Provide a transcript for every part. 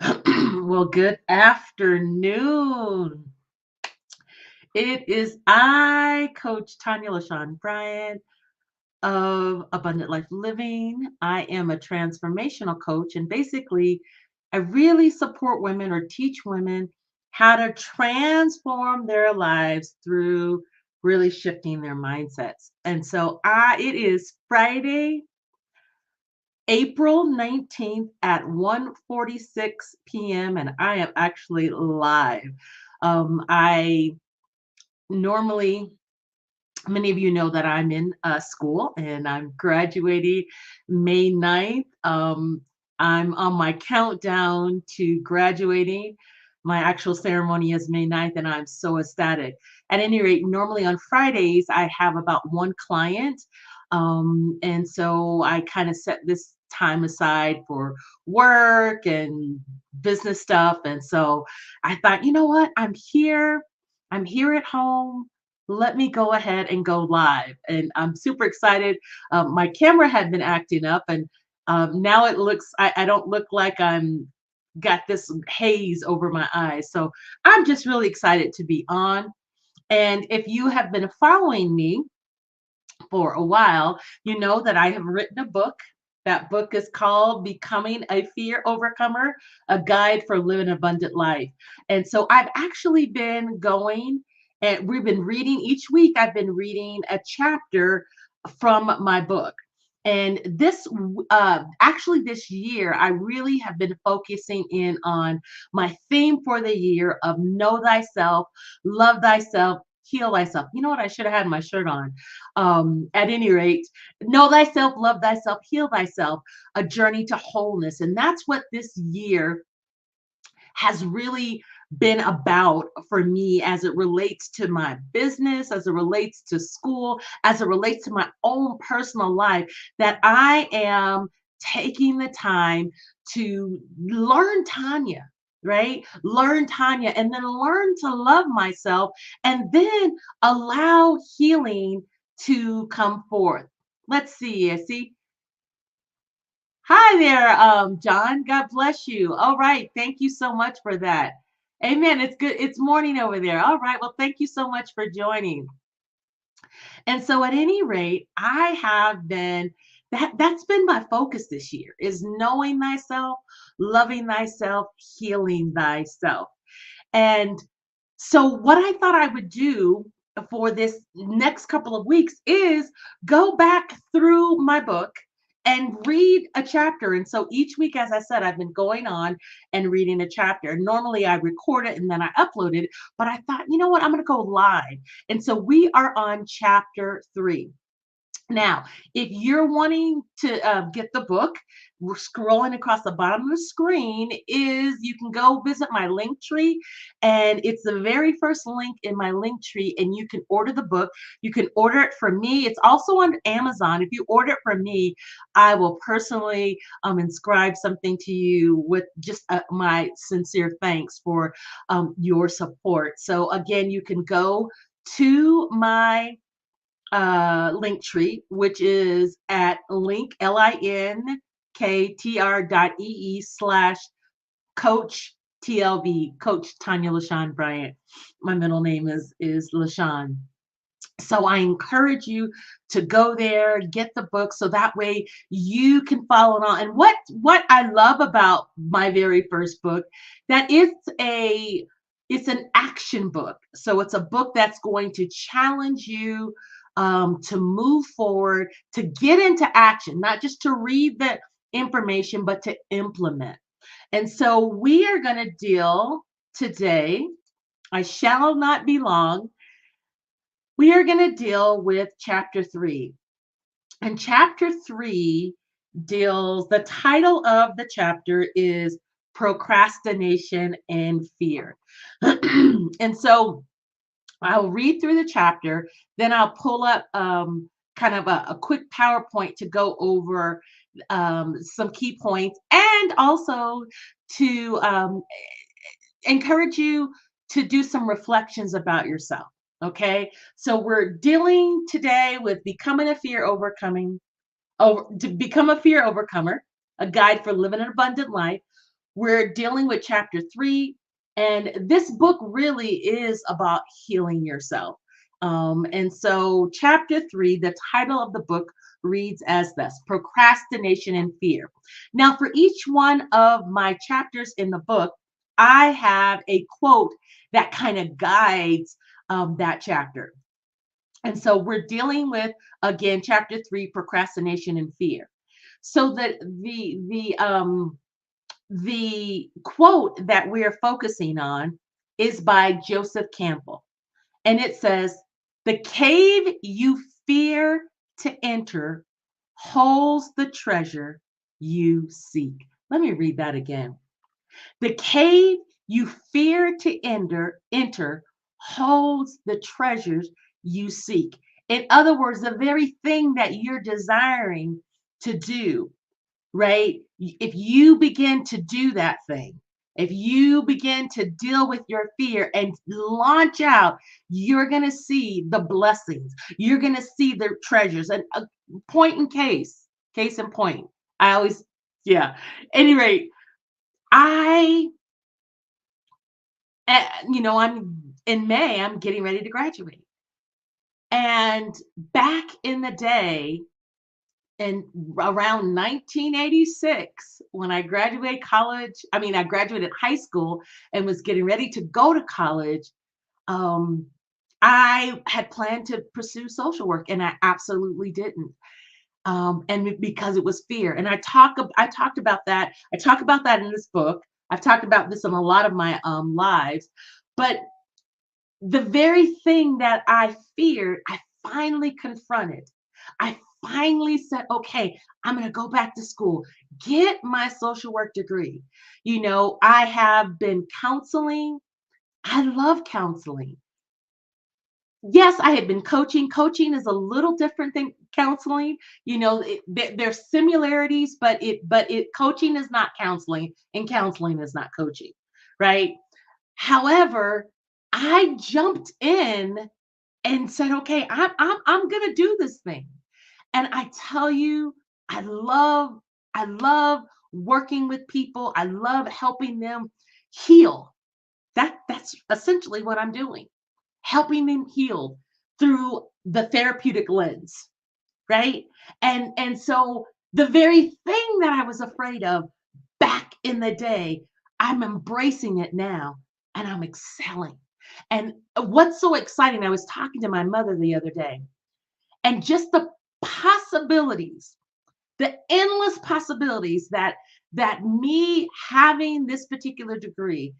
Well, good afternoon. It is I, Coach Tonya LaShawn Bryant of Abundant Life Living. I am a transformational coach, and basically, I really support women or teach women how to transform their lives through really shifting their mindsets. And so, it is Friday, April 19th at 1:46 p.m. and I am actually live. I normally, many of you know that I'm in school and I'm graduating May 9th. I'm on my countdown to graduating. My actual ceremony is May 9th, and I'm so ecstatic. At any rate, normally on Fridays, I have about one client. And so I kind of set this time aside for work and business stuff. And so I thought, you know what? I'm here at home. Let me go ahead and go live. And I'm super excited. My camera had been acting up, and now it looks, I don't look like I'm got this haze over my eyes. So I'm just really excited to be on. And if you have been following me for a while, you know that I have written a book. That book is called Becoming a Fear Overcomer, a guide for living an abundant life. And so I've actually been going and we've been reading each week. I've been reading a chapter from my book. And actually, this year, I really have been focusing in on my theme for the year of know thyself, love thyself, heal thyself. You know what? I should have had my shirt on. At any rate, know thyself, love thyself, heal thyself, a journey to wholeness. And that's what this year has really been about for me as it relates to my business, as it relates to school, as it relates to my own personal life, that I am taking the time to learn Tanya, right? Learn Tanya and then learn to love myself and then allow healing to come forth. Let's see. I see. Hi there, John. God bless you. All right. Thank you so much for that. Amen. It's good. It's morning over there. All right. Well, thank you so much for joining. And so at any rate, I have been that's been my focus this year is knowing thyself, loving thyself, healing thyself. And so what I thought I would do for this next couple of weeks is go back through my book and read a chapter. And so each week, as I said, I've been going on and reading a chapter. Normally I record it and then I upload it, but I thought, you know what, I'm going to go live. And so we are on chapter 3. Now, if you're wanting to get the book, we're scrolling across the bottom of the screen is you can go visit my link tree, and it's the very first link in my link tree, and you can order the book. You can order it from me. It's also on Amazon. If you order it from me, I will personally inscribe something to you with just my sincere thanks for your support. So again, you can go to my link tree, which is at linktr.ee/coach TLB, Coach Tanya LaShawn Bryant. My middle name is LaShawn. So I encourage you to go there, get the book, so that way you can follow along. And what I love about my very first book, that it's an action book. So it's a book that's going to challenge you to move forward, to get into action, not just to read the information, but to implement. And so we are going to deal today. I shall not be long. We are going to deal with chapter 3. And chapter 3 the title of the chapter is Procrastination and Fear. And so I'll read through the chapter, then I'll pull up kind of a quick PowerPoint to go over some key points and also to encourage you to do some reflections about yourself. Okay, so we're dealing today with to become a fear overcomer, a guide for living an abundant life. We're dealing with chapter 3, and this book really is about healing yourself. And so, chapter 3, the title of the book reads as this: Procrastination and Fear. Now, for each one of my chapters in the book, I have a quote that kind of guides that chapter. And so, we're dealing with, again, chapter 3, Procrastination and Fear. So, the quote that we're focusing on is by Joseph Campbell, and it says, "The cave you fear to enter holds the treasure you seek." Let me read that again. The cave you fear to enter holds the treasures you seek. In other words, the very thing that you're desiring to do, right? If you begin to do that thing, if you begin to deal with your fear and launch out, you're going to see the blessings. You're going to see the treasures. And a point in case in point. I always, yeah. Any rate, I, I'm in May, I'm getting ready to graduate. And back in the day, in around 1986, when I graduated college, I graduated high school and was getting ready to go to college. um, I had planned to pursue social work, and I absolutely didn't. And because it was fear, and I talked about that. I talk about that in this book. I've talked about this in a lot of my lives, but the very thing that I feared, I finally confronted. I finally said, okay, I'm going to go back to school, get my social work degree. I have been counseling. I love counseling. Yes, I had been coaching. Coaching is a little different than counseling. There's similarities, but coaching is not counseling, and counseling is not coaching, right? However, I jumped in and said, "Okay, I'm gonna do this thing." And I tell you, I love working with people. I love helping them heal. That's essentially what I'm doing, helping them heal through the therapeutic lens, right? And so the very thing that I was afraid of back in the day, I'm embracing it now, and I'm excelling. And what's so exciting, I was talking to my mother the other day, and just the possibilities, the endless possibilities that me having this particular degree,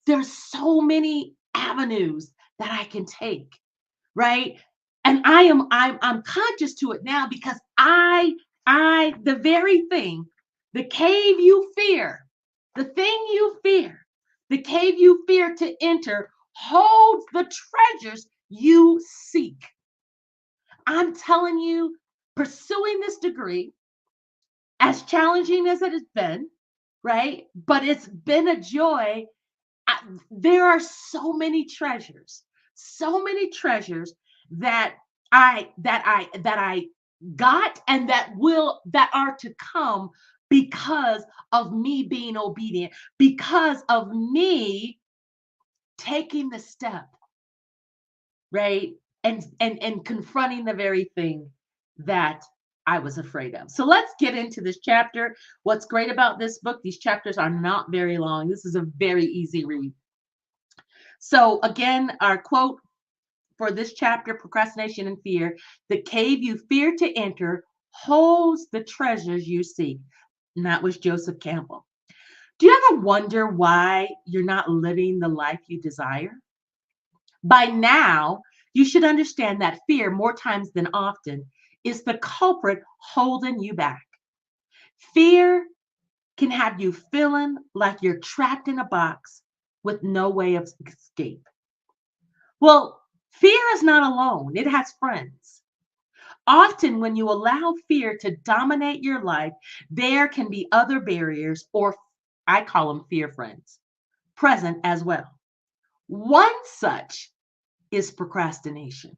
there's so many avenues that I can take, right? And I'm conscious to it now, because the very thing, the cave you fear, the thing you fear, the cave you fear to enter holds the treasures you seek. I'm telling you, pursuing this degree, as challenging as it has been, right? But it's been a joy. There are so many treasures that I got, and that are to come, because of me being obedient, because of me taking the step, right? And confronting the very thing that I was afraid of. So let's get into this chapter. What's great about this book, these chapters are not very long. This is a very easy read. So again, our quote for this chapter, Procrastination and Fear: "The cave you fear to enter holds the treasures you seek." And that was Joseph Campbell. Do you ever wonder why you're not living the life you desire? By now, you should understand that fear, more times than often, is the culprit holding you back. Fear can have you feeling like you're trapped in a box with no way of escape. Well, fear is not alone, it has friends. Often, when you allow fear to dominate your life, there can be other barriers, or I call them fear friends, present as well. One such is procrastination.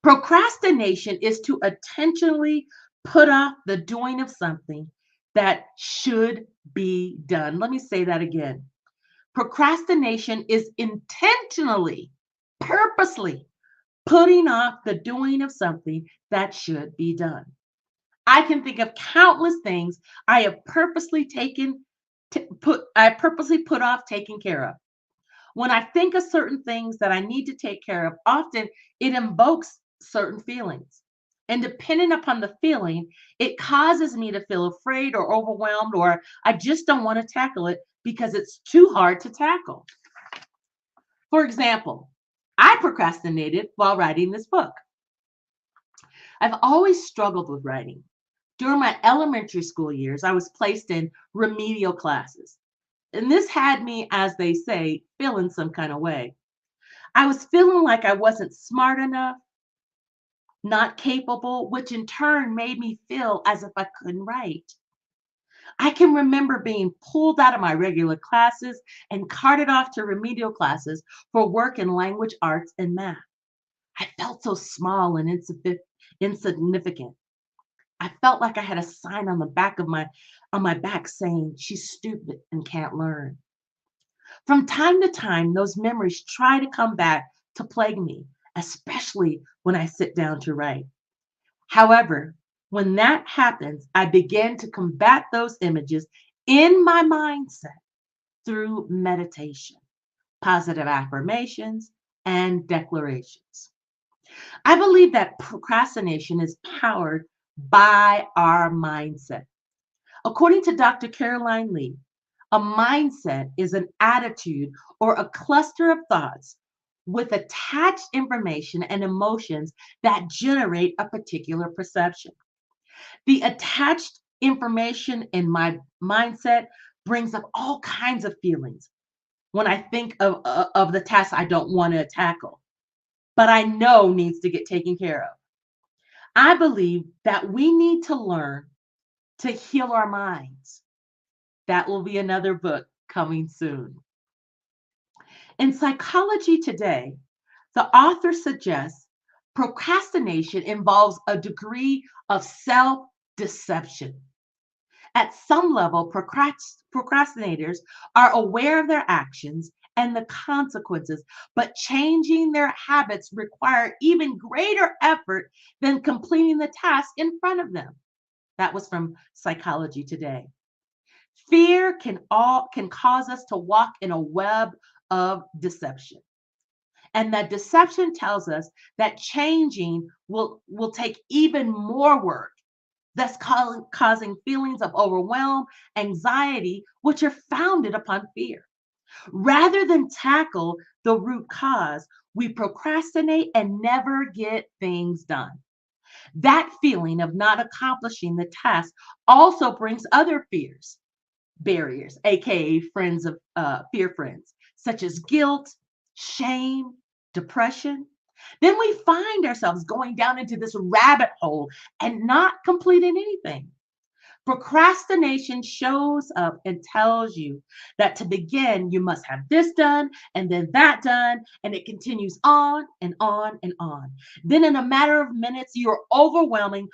Procrastination is to intentionally put off the doing of something that should be done. Let me say that again. Procrastination is intentionally, purposely putting off the doing of something that should be done. I can think of countless things I have purposely purposely put off taking care of. When I think of certain things that I need to take care of, often it invokes certain feelings. And depending upon the feeling, it causes me to feel afraid or overwhelmed, or I just don't want to tackle it because it's too hard to tackle. For example, I procrastinated while writing this book. I've always struggled with writing. During my elementary school years, I was placed in remedial classes. And this had me, as they say, feeling some kind of way. I was feeling like I wasn't smart enough, not capable, which in turn made me feel as if I couldn't write. I can remember being pulled out of my regular classes and carted off to remedial classes for work in language arts and math. I felt so small and insignificant. I felt like I had a sign on my back saying, "She's stupid and can't learn." From time to time, those memories try to come back to plague me, especially when I sit down to write. However, when that happens, I begin to combat those images in my mindset through meditation, positive affirmations, and declarations. I believe that procrastination is powered by our mindset. According to Dr. Caroline Lee, a mindset is an attitude or a cluster of thoughts with attached information and emotions that generate a particular perception. The attached information in my mindset brings up all kinds of feelings when I think of the task I don't want to tackle, but I know needs to get taken care of. I believe that we need to learn to heal our minds. That will be another book coming soon. In Psychology Today, the author suggests procrastination involves a degree of self deception. At some level, procrastinators are aware of their actions and the consequences, but changing their habits require even greater effort than completing the task in front of them. That was from Psychology Today. Fear can cause us to walk in a web of deception. And that deception tells us that changing will take even more work, thus causing feelings of overwhelm, anxiety, which are founded upon fear. Rather than tackle the root cause, we procrastinate and never get things done. That feeling of not accomplishing the task also brings other fears, barriers, aka friends of fear friends, such as guilt, shame, depression. Then we find ourselves going down into this rabbit hole and not completing anything. Procrastination shows up and tells you that to begin, you must have this done and then that done, and it continues on and on and on. Then, in a matter of minutes, you're overwhelmed,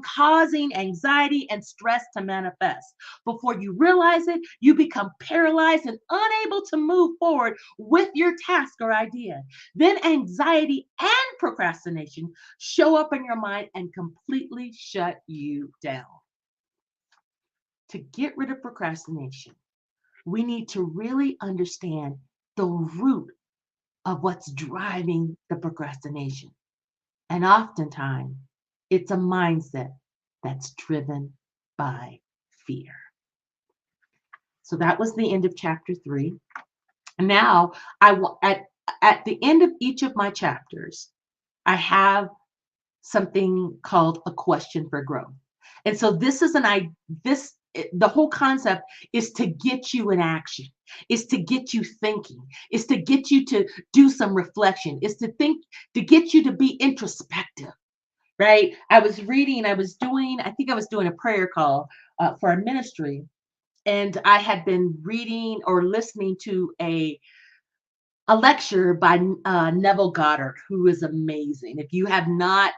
causing anxiety and stress to manifest. Before you realize it, you become paralyzed and unable to move forward with your task or idea. Then, anxiety and procrastination show up in your mind and completely shut you down. To get rid of procrastination, we need to really understand the root of what's driving the procrastination. And oftentimes, it's a mindset that's driven by fear. So that was the end of chapter 3. Now, at the end of each of my chapters, I have something called a question for growth. And so the whole concept is to get you in action, is to get you thinking, is to get you to do some reflection, is to get you to be introspective, right? I think I was doing a prayer call for a ministry, and I had been reading or listening to a lecture by Neville Goddard, who is amazing. If you have not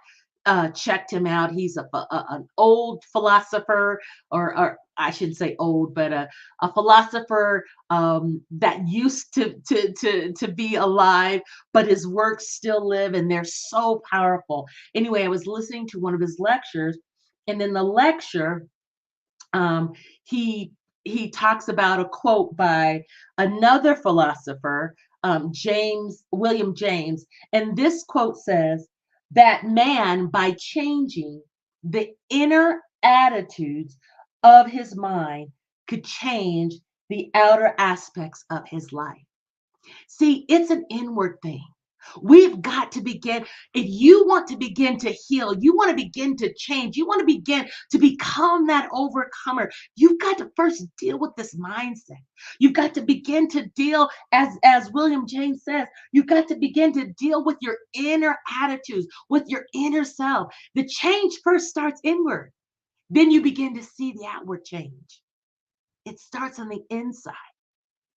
checked him out. He's an old philosopher, or I shouldn't say old, but a philosopher that used to be alive, but his works still live, and they're so powerful. Anyway, I was listening to one of his lectures, and in the lecture, um, he he talks about a quote by another philosopher, James William James, and this quote says that man, by changing the inner attitudes of his mind, could change the outer aspects of his life. See, it's an inward thing. We've got to begin. If you want to begin to heal, you want to begin to change, you want to begin to become that overcomer, you've got to first deal with this mindset. You've got to begin to deal, as William James says, you've got to begin to deal with your inner attitudes, with your inner self. The change first starts inward. Then you begin to see the outward change. It starts on the inside.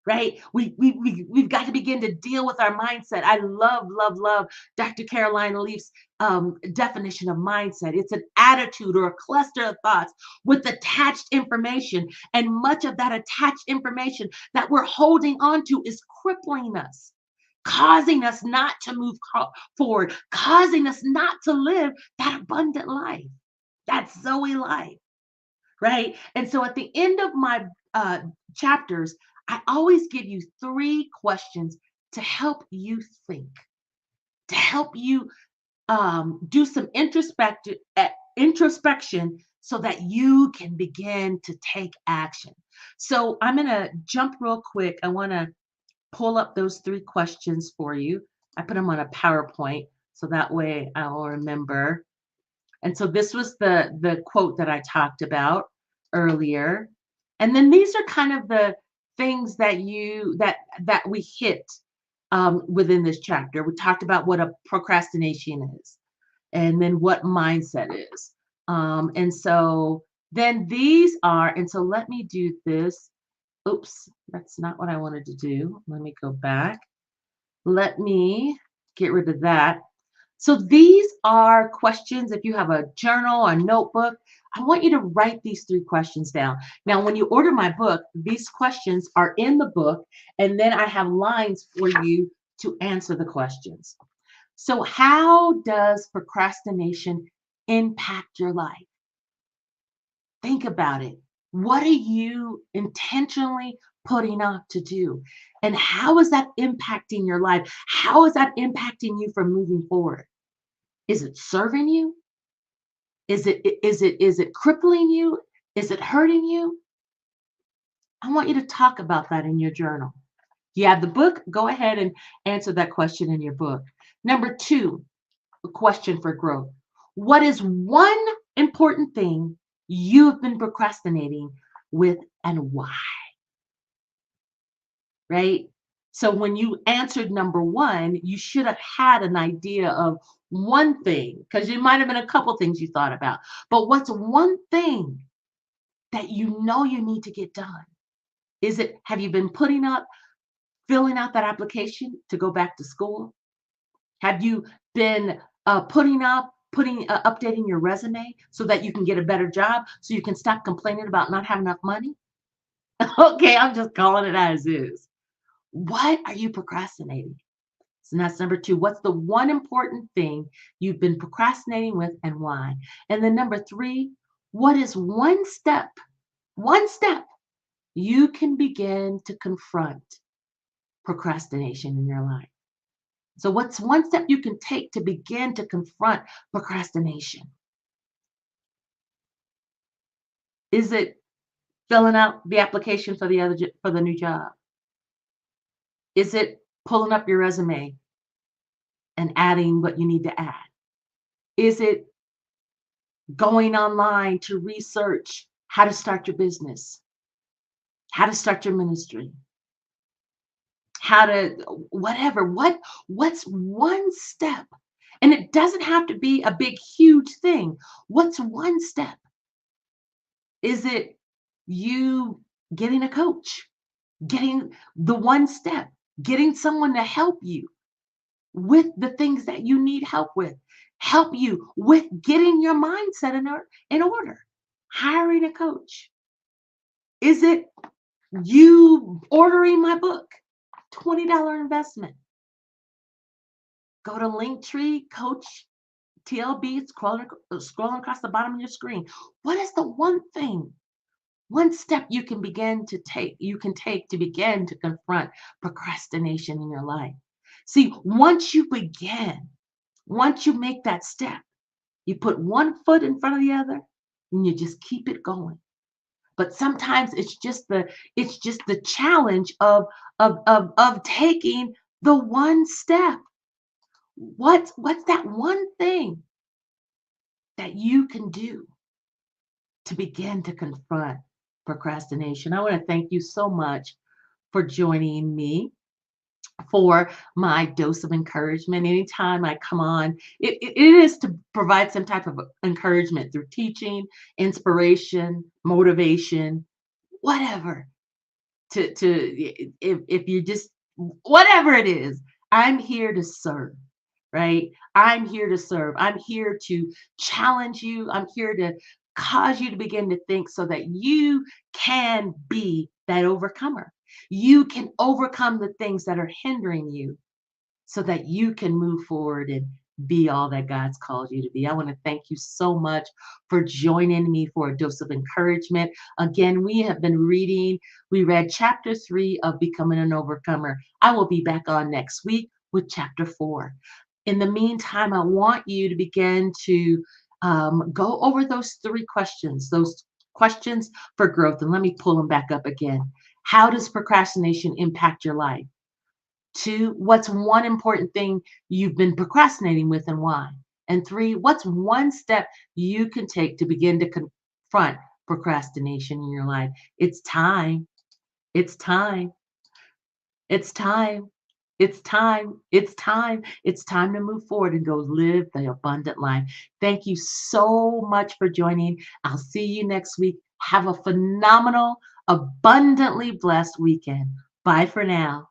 Right? We've got to begin to deal with our mindset. I love Dr. Caroline Leaf's definition of mindset. It's an attitude or a cluster of thoughts with attached information. And much of that attached information that we're holding on to is crippling us, causing us not to move forward, causing us not to live that abundant life, that Zoe life. Right? And so at the end of my chapters, I always give you 3 questions to help you think, to help you do some introspection so that you can begin to take action. So I'm going to jump real quick. I want to pull up those 3 questions for you. I put them on a PowerPoint so that way I'll remember. And so this was the quote that I talked about earlier. And then these are kind of the things that we hit within this chapter. We talked about what a procrastination is, and then what mindset is. And so then these are, and so let me do this. Oops, that's not what I wanted to do. Let me go back. Let me get rid of that. So these are questions. If you have a journal or notebook, I want you to write these 3 questions down. Now, when you order my book, these questions are in the book, and then I have lines for you to answer the questions. So how does procrastination impact your life? Think about it. What are you intentionally putting off to do? And how is that impacting your life? How is that impacting you from moving forward? Is it serving you? Is it crippling you? Is it hurting you? I want you to talk about that in your journal. You have the book, go ahead and answer that question in your book. Number 2, a question for growth. What is one important thing you've been procrastinating with, and why? Right? So when you answered number 1, you should have had an idea of one thing, because there might have been a couple things you thought about. But what's one thing that you know you need to get done? Have you been filling out that application to go back to school? Have you been updating your resume so that you can get a better job, so you can stop complaining about not having enough money? Okay, I'm just calling it as is. What are you procrastinating? So that's number 2. What's the one important thing you've been procrastinating with, and why? And then number 3, what is one step you can begin to confront procrastination in your life? So what's one step you can take to begin to confront procrastination? Is it filling out the application for the new job? Is it pulling up your resume and adding what you need to add? Is it going online to research how to start your business, how to start your ministry, how to whatever? What's one step? And it doesn't have to be a big, huge thing. What's one step? Is it you getting a coach, getting the one step, getting someone to help you with the things that you need help with? help you with getting your mindset in order. Hiring a coach. Is it you ordering my book? $20 investment. Go to Linktree, Coach TLB, scrolling across the bottom of your screen. What is the one thing, one step you can take to begin to confront procrastination in your life? See, once you make that step, you put one foot in front of the other and you just keep it going. But sometimes it's just the challenge of taking the one step. What's that one thing that you can do to begin to confront procrastination? I want to thank you so much for joining me for my dose of encouragement. Anytime I come on, it is to provide some type of encouragement through teaching, inspiration, motivation, whatever. If you just, whatever it is, I'm here to serve, right? I'm here to serve. I'm here to challenge you. I'm here to cause you to begin to think so that you can be that overcomer. You can overcome the things that are hindering you so that you can move forward and be all that God's called you to be. I want to thank you so much for joining me for a dose of encouragement. Again, we read chapter 3 of Becoming an Overcomer. I will be back on next week with chapter 4. In the meantime, I want you to begin to go over those questions for growth. And let me pull them back up again. How does procrastination impact your life? 2, what's one important thing you've been procrastinating with and why? And 3, what's one step you can take to begin to confront procrastination in your life? It's time. It's time. It's time. It's time. It's time. It's time to move forward and go live the abundant life. Thank you so much for joining. I'll see you next week. Have a phenomenal, abundantly blessed weekend. Bye for now.